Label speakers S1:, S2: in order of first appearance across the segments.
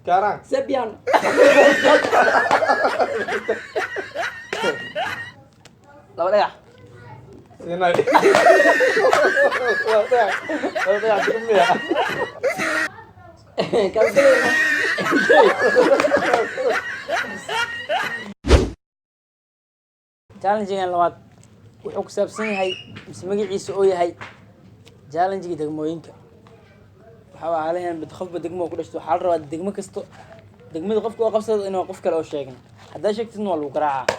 S1: كاران
S2: سبيان
S3: laba dhagax
S1: سيناي لا تكمية
S2: كابتن
S3: challenge-gan labaad wuxuu ku saabsan yahay mise magaciisa oo yahay challenge-ga degmooyinka waxaa aalahan qofba degmo ku dhashto waxaa la rabaa degmo kasto degmada qofka oo qabsado inuu qof kale oo sheegin haddaa sheegtidna waa lagu garaacaa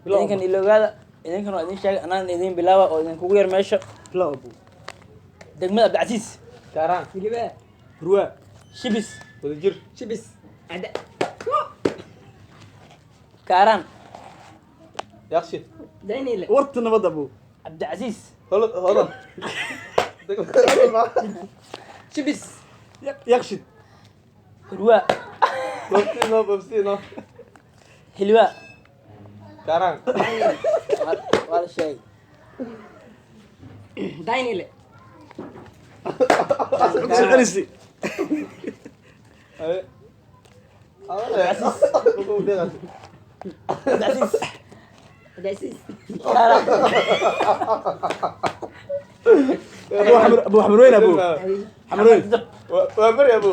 S3: idinkan iloogaada idinkan waa idin sheegay anaan idin bilaaba oo idinkugu yar meesha
S1: لا أبو
S3: degmada abdicasiis
S1: كاران
S2: قلبه
S1: روا
S3: shibis
S1: ودجر
S2: شبس عدا
S3: kaaraan
S1: يخشد
S2: دايني له
S1: ورت نبض أبو
S3: abdicasiis
S1: هلا
S2: شبس
S1: يخشد
S3: hirwaa
S1: بمسينا
S3: hilwaa
S1: كاران
S3: waa la sheegay
S2: دايني له
S1: سعرسي
S3: abdicasiis
S2: دايسيس
S3: kaaraan
S1: أبو حمر وين أبو حمر وين وابر يا أبو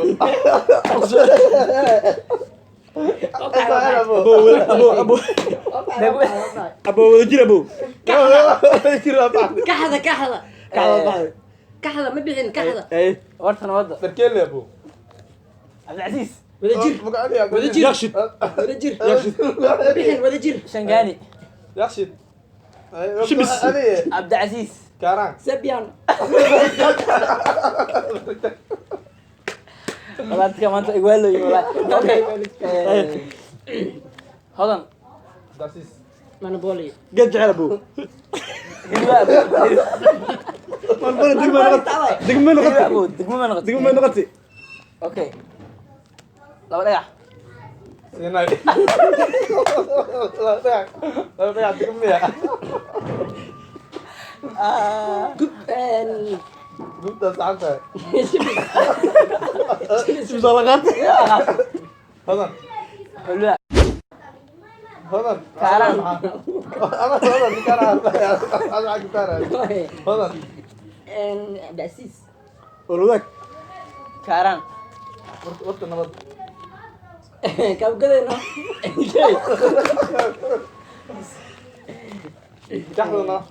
S1: أبو ودجر أبو
S2: كحظة كحظة كحظة ما بيحين كحظة
S1: إيه
S3: wartana wadda
S1: تركيل يا أبو
S3: abdicasiis
S2: ودجر
S1: يخشد
S2: ودجر
S1: يخشد
S2: بيحين ودجر
S3: shangaani
S1: يخشد
S4: شبس.
S3: abdicasiis
S1: كاران
S2: سبيان
S3: walaadka maanta igwaaloy okay hodan
S1: داسيس
S2: مانوبولي
S4: قد على ابوه
S3: hilwaa
S4: دقمه نغطي
S3: degmo ma noqotay
S4: دقمه نغطي
S3: okay laba dhagax
S1: سيناي لا لا تكمية قلت ساعتها
S4: شو زلقات
S1: هذا
S3: hilwaa
S1: هذا
S3: كاران.
S1: أنا هذا كاران أنا عارف كاران هذا
S2: بأسيس
S4: ولودك
S3: kaaraan
S1: ورت نبض
S2: كم كده إنه
S1: كحلنا